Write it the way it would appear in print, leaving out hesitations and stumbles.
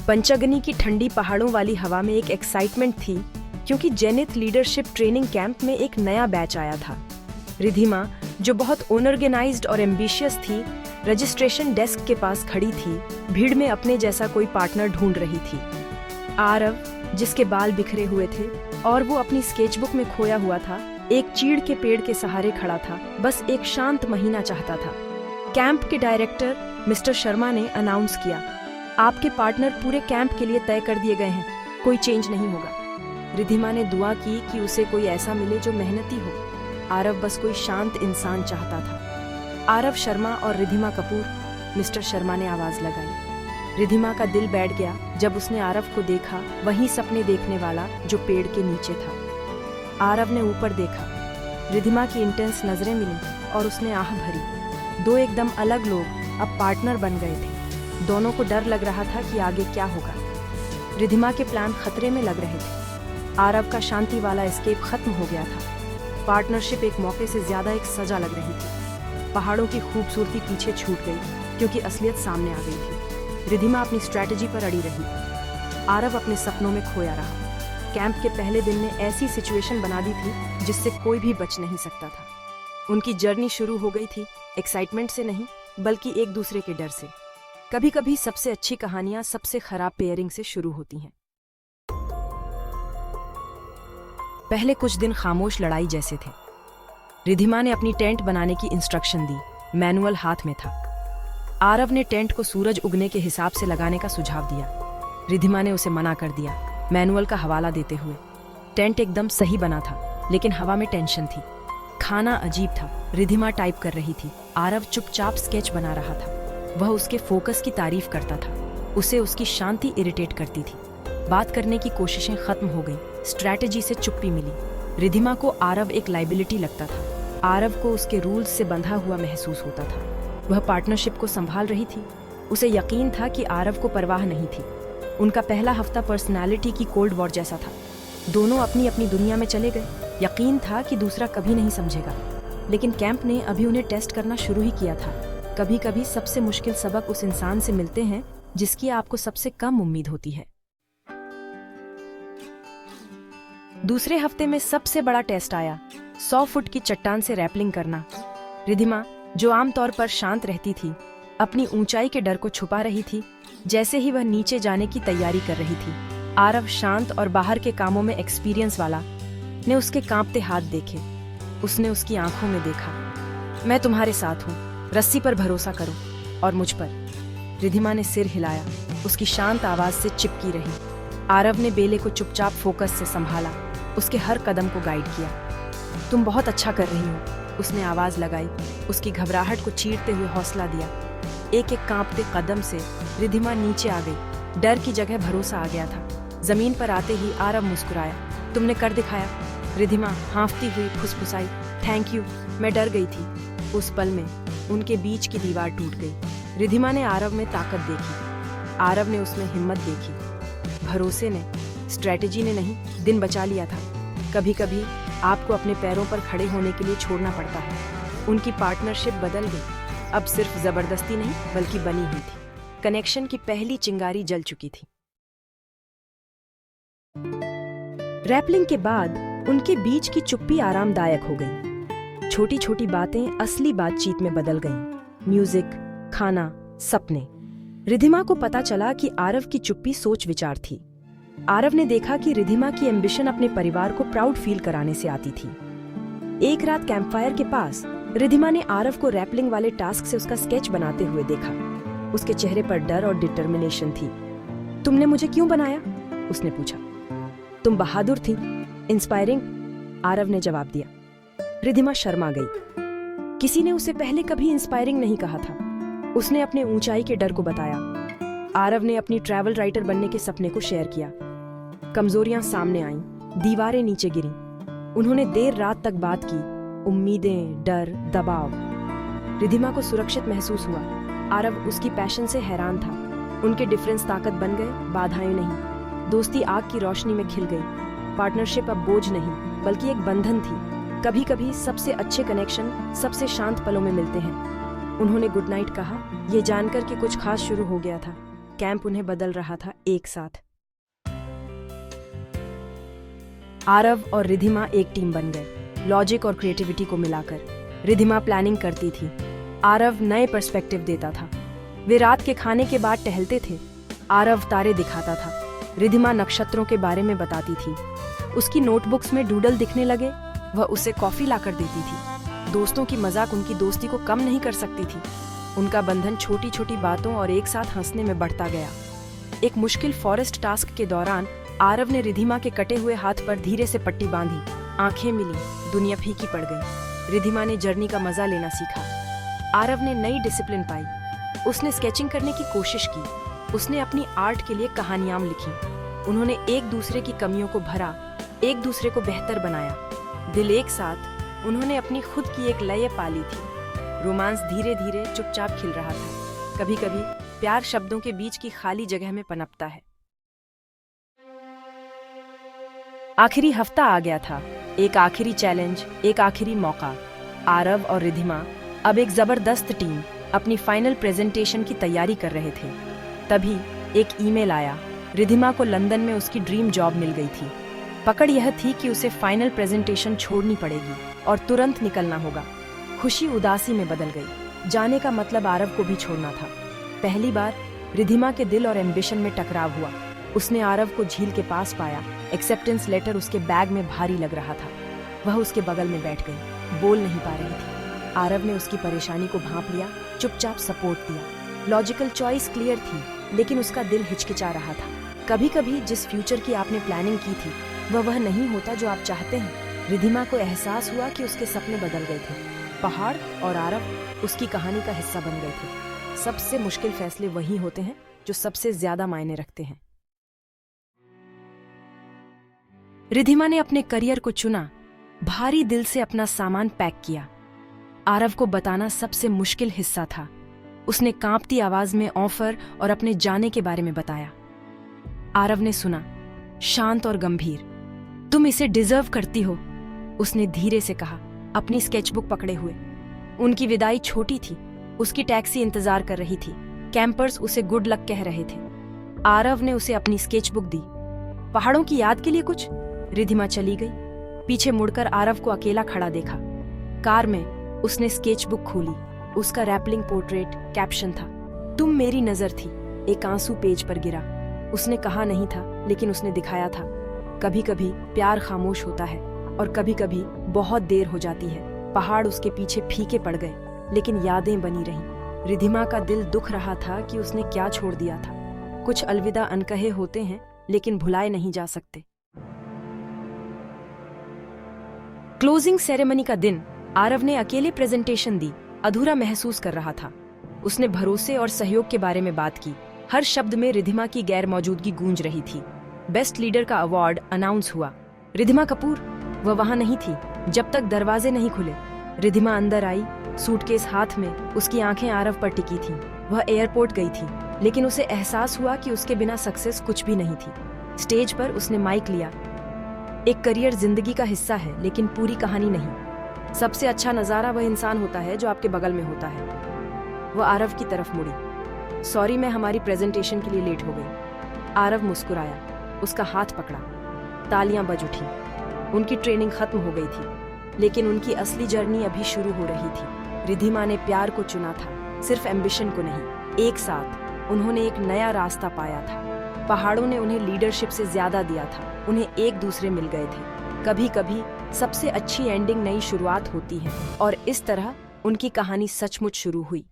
पंचगनी की ठंडी पहाड़ों वाली हवा में एक एक्साइटमेंट थी, क्योंकि जेनिथ लीडरशिप ट्रेनिंग कैंप में एक नया बैच आया था। रिधिमा, जो बहुत अनऑर्गेनाइज्ड और एम्बिशियस थी, रजिस्ट्रेशन डेस्क के पास खड़ी थी, भीड़ में अपने जैसा कोई पार्टनर ढूंढ रही थी। आरव, जिसके बाल बिखरे हुए थे और वो अपनी स्केचबुक में खोया हुआ था, एक चीड़ के पेड़ के सहारे खड़ा था, बस एक शांत महीना चाहता था। कैंप के डायरेक्टर मिस्टर शर्मा ने अनाउंस किया, आपके पार्टनर पूरे कैंप के लिए तय कर दिए गए हैं, कोई चेंज नहीं होगा। रिधिमा ने दुआ की कि उसे कोई ऐसा मिले जो मेहनती हो। आरव बस कोई शांत इंसान चाहता था। आरव शर्मा और रिधिमा कपूर, मिस्टर शर्मा ने आवाज लगाई। रिधिमा का दिल बैठ गया जब उसने आरव को देखा, वही सपने देखने वाला जो पेड़ के नीचे था। आरव ने ऊपर देखा, रिधिमा की इंटेंस नजरें मिली और उसने आह भरी। दो एकदम अलग लोग अब पार्टनर बन गए थे। दोनों को डर लग रहा था कि आगे क्या होगा। रिधिमा के प्लान खतरे में लग रहे थे। आरव का शांति वाला एस्केप खत्म हो गया था। पार्टनरशिप एक मौके से ज्यादा एक सजा लग रही थी। पहाड़ों की खूबसूरती पीछे छूट गई, क्योंकि असलियत सामने आ गई थी। रिधिमा अपनी स्ट्रैटेजी पर अड़ी रही, आरव अपने सपनों में खोया रहा। कैंप के पहले दिन ने ऐसी सिचुएशन बना दी थी जिससे कोई भी बच नहीं सकता था। उनकी जर्नी शुरू हो गई थी एक्साइटमेंट से नहीं, बल्कि एक दूसरे के डर से। कभी कभी सबसे अच्छी कहानियां सबसे खराब पेयरिंग से शुरू होती हैं। पहले कुछ दिन खामोश लड़ाई जैसे थे। रिधिमा ने अपनी टेंट बनाने की इंस्ट्रक्शन दी, मैनुअल हाथ में था। आरव ने टेंट को सूरज उगने के हिसाब से लगाने का सुझाव दिया। रिधिमा ने उसे मना कर दिया, मैनुअल का हवाला देते हुए। टेंट एकदम सही बना था, लेकिन हवा में टेंशन थी। खाना अजीब था। रिधिमा टाइप कर रही थी, आरव चुपचाप स्केच बना रहा था। वह उसके फोकस की तारीफ करता था, उसे उसकी शांति इरिटेट करती थी। बात करने की कोशिशें खत्म हो गईं, स्ट्रैटेजी से चुप्पी मिली। रिधिमा को आरव एक लाइबिलिटी लगता था। आरव को उसके रूल्स से बंधा हुआ महसूस होता था। वह पार्टनरशिप को संभाल रही थी। उसे यकीन था कि आरव को परवाह नहीं थी। उनका पहला हफ्ता पर्सनालिटी की कोल्ड वॉर जैसा था। दोनों अपनी अपनी दुनिया में चले गए। यकीन था कि दूसरा कभी नहीं समझेगा, लेकिन कैंप ने अभी उन्हें टेस्ट करना शुरू ही किया था। कभी कभी सबसे मुश्किल सबक उस इंसान से मिलते हैं जिसकी आपको सबसे कम उम्मीद होती है। दूसरे हफ्ते में सबसे बड़ा टेस्ट आया, 100 फुट की चट्टान से रैपलिंग करना। रिधिमा, जो आमतौर पर शांत रहती थी, अपनी ऊंचाई के डर को छुपा रही थी। जैसे ही वह नीचे जाने की तैयारी कर रही थी, आरव, शांत और बाहर के कामों में एक्सपीरियंस वाला, ने उसके कांपते हाथ देखे। उसने उसकी आंखों में देखा, मैं तुम्हारे साथ हूँ, रस्सी पर भरोसा करो और मुझ पर। रिधिमा ने सिर हिलाया, उसकी शांत आवाज से चिपकी रही। आरव ने बेले को चुपचाप फोकस से संभाला, उसके हर कदम को गाइड किया। तुम बहुत अच्छा कर रही हो, उसने आवाज लगाई, उसकी घबराहट को चीरते हुए हौसला दिया। एक एक कांपते कदम से रिधिमा नीचे आ गई। डर की जगह भरोसा आ गया था। जमीन पर आते ही आरव मुस्कुराया, तुमने कर दिखाया। रिधिमा हांफती हुई फुसफुसाई, थैंक यू, मैं डर गई थी। उस पल में उनके बीच की दीवार टूट गई। रिधिमा ने आरव में ताकत देखी, आरव ने उसमें हिम्मत देखी। भरोसे ने, स्ट्रैटेजी ने नहीं, दिन बचा लिया था। कभी कभी आपको अपने पैरों पर खड़े होने के लिए छोड़ना पड़ता है। उनकी पार्टनरशिप बदल गई। अब सिर्फ जबरदस्ती नहीं, बल्कि बनी हुई थी। कनेक्शन की पहली चिंगारी जल चुकी थी। रैपलिंग के बाद उनके बीच की चुप्पी आरामदायक हो गई। छोटी छोटी बातें असली बातचीत में बदल गईं। म्यूजिक, खाना, सपने। रिधिमा को पता चला कि आरव की चुप्पी सोच विचार थी। आरव ने देखा कि रिधिमा की एम्बिशन अपने परिवार को प्राउड फील कराने से आती थी। एक रात कैंपफायर के पास रिधिमा ने आरव को रैपलिंग वाले टास्क से उसका स्केच बनाते हुए देखा। उसके चेहरे पर डर और डिटर्मिनेशन थी। तुमने मुझे क्यों बनाया? उसने पूछा। तुम बहादुर थी, इंस्पायरिंग, आरव ने जवाब दिया। रिधिमा शर्मा गई। किसी ने उसे पहले कभी इंस्पायरिंग नहीं कहा था। उसने अपने ऊंचाई के डर को बताया। आरव ने अपनी ट्रैवल राइटर बनने के सपने को शेयर किया। कमजोरियां सामने आईं, दीवारें नीचे गिरी। उन्होंने देर रात तक बात की, उम्मीदें, डर, दबाव। रिधिमा को सुरक्षित महसूस हुआ। आरव उसकी पैशन से हैरान था। उनके डिफरेंस ताकत बन गए, बाधाएं नहीं। दोस्ती आग की रोशनी में खिल गई। पार्टनरशिप अब बोझ नहीं, बल्कि एक बंधन थी। कभी कभी सबसे अच्छे कनेक्शन सबसे शांत पलों में मिलते हैं। उन्होंने गुड नाइट कहा, ये जानकर कि कुछ खास शुरू हो गया था। कैंप उन्हें बदल रहा था एक साथ। आरव और रिधिमा एक टीम बन गए, लॉजिक और क्रिएटिविटी को मिलाकर। रिधिमा प्लानिंग करती थी, आरव नए पर्सपेक्टिव देता था। वे रात के खाने के बाद टहलते थे, आरव तारे दिखाता था, रिधिमा नक्षत्रों के बारे में बताती थी। उसकी नोटबुक्स में डूडल दिखने लगे, वह उसे कॉफी लाकर देती थी। दोस्तों की मजाक उनकी दोस्ती को कम नहीं कर सकती थी। उनका बंधन छोटी छोटी बातों और एक साथ हंसने में बढ़ता गया। एक मुश्किल फॉरेस्ट टास्क के दौरान आरव ने रिधिमा के कटे हुए हाथ पर धीरे से पट्टी बांधी। आंखें मिली, दुनिया फीकी पड़ गई। रिधिमा ने जर्नी का मजा लेना सीखा। आरव ने नई डिसिप्लिन पाई। उसने स्केचिंग करने की कोशिश की। उसने अपनी आर्ट के लिए कहानियां लिखी। उन्होंने एक दूसरे की कमियों को भरा, एक दूसरे को बेहतर बनाया। दिल एक साथ उन्होंने अपनी खुद की एक लय पाली थी। रोमांस धीरे धीरे चुपचाप खिल रहा था। कभी कभी प्यार शब्दों के बीच की खाली जगह में पनपता है। आखिरी हफ्ता आ गया था, एक आखिरी चैलेंज, एक आखिरी मौका। आरव और रिधिमा अब एक जबरदस्त टीम अपनी फाइनल प्रेजेंटेशन की तैयारी कर रहे थे। तभी एक ईमेल आया। रिधिमा को लंदन में उसकी ड्रीम जॉब मिल गई थी। पकड़ यह थी कि उसे फाइनल प्रेजेंटेशन छोड़नी पड़ेगी और तुरंत निकलना होगा। खुशी उदासी में बदल गई। जाने का मतलब आरव को भी छोड़ना था। पहली बार रिधिमा के दिल और एम्बिशन में टकराव हुआ। उसने आरव को झील के पास पाया। एक्सेप्टेंस लेटर उसके बैग में भारी लग रहा था। वह उसके बगल में बैठ गई, बोल नहीं पा रही थी। आरव ने उसकी परेशानी को भांप लिया, चुपचाप सपोर्ट दिया। लॉजिकल चॉइस क्लियर थी, लेकिन उसका दिल हिचकिचा रहा था। कभी कभी जिस फ्यूचर की आपने प्लानिंग की थी वह नहीं होता जो आप चाहते हैं। रिधिमा को एहसास हुआ कि उसके सपने बदल गए थे। पहाड़ और आरव उसकी कहानी का हिस्सा बन गए थे। सबसे मुश्किल फैसले वही होते हैं जो सबसे ज्यादा मायने रखते हैं। रिधिमा ने अपने करियर को चुना, भारी दिल से अपना सामान पैक किया। आरव को बताना सबसे मुश्किल हिस्सा था। उसने कांपती आवाज में ऑफर और अपने जाने के बारे में बताया। आरव ने सुना, शांत और गंभीर। तुम इसे डिजर्व करती हो, उसने धीरे से कहा, अपनी स्केचबुक पकड़े हुए। उनकी विदाई छोटी थी। उसकी टैक्सी इंतजार कर रही थी। कैंपर्स उसे गुड लक कह रहे थे। आरव ने उसे अपनी स्केचबुक दी। पहाड़ों की याद के लिए कुछ? रिधिमा चली गई। पीछे मुड़कर आरव को अकेला खड़ा देखा। कार में उसने स्केचबुक खोली। उसका रैपलिंग पोर्ट्रेट, कैप्शन था, तुम मेरी नजर थी। एक आंसू पेज पर गिरा। उसने कहा नहीं था, लेकिन उसने दिखाया था। कभी कभी प्यार खामोश होता है और कभी कभी बहुत देर हो जाती है। पहाड़ उसके पीछे फीके पड़ गए, लेकिन यादें बनी रहीं। रिधिमा का दिल दुख रहा था कि उसने क्या छोड़ दिया था। कुछ अलविदा अनकहे होते हैं, लेकिन भुलाए नहीं जा सकते। क्लोजिंग सेरेमनी का दिन। आरव ने अकेले प्रेजेंटेशन दी। अधूरा महसूस कर रहा था। उसने भरोसे और सहयोग के बारे में बात की। हर शब्द में रिधिमा की गैर मौजूदगी गूंज रही थी। बेस्ट लीडर का अवार्ड अनाउंस हुआ। रिधिमा कपूर, वह वहां नहीं थी जब तक दरवाजे नहीं खुले। रिधिमा अंदर आई, सूटकेस हाथ में। उसकी आंखें आरव पर टिकी थीं। वह एयरपोर्ट गई थी, लेकिन उसे एहसास हुआ कि उसके बिना सक्सेस कुछ भी नहीं थी। स्टेज पर उसने माइक लिया। एक करियर जिंदगी का हिस्सा है, लेकिन पूरी कहानी नहीं। सबसे अच्छा नजारा वह इंसान होता है जो आपके बगल में होता है। वह आरव की तरफ मुड़ी। सॉरी, मैं हमारी प्रेजेंटेशन के लिए लेट हो गई। आरव मुस्कुराया, उसका हाथ पकड़ा। तालियां बज उठी। उनकी ट्रेनिंग खत्म हो गई थी, लेकिन उनकी असली जर्नी अभी शुरू हो रही थी। रिधिमा ने प्यार को चुना था, सिर्फ एम्बिशन को नहीं। एक साथ उन्होंने एक नया रास्ता पाया था। पहाड़ों ने उन्हें लीडरशिप से ज्यादा दिया था। उन्हें एक दूसरे मिल गए थे। कभी कभी सबसे अच्छी एंडिंग नई शुरुआत होती है, और इस तरह उनकी कहानी सचमुच शुरू हुई।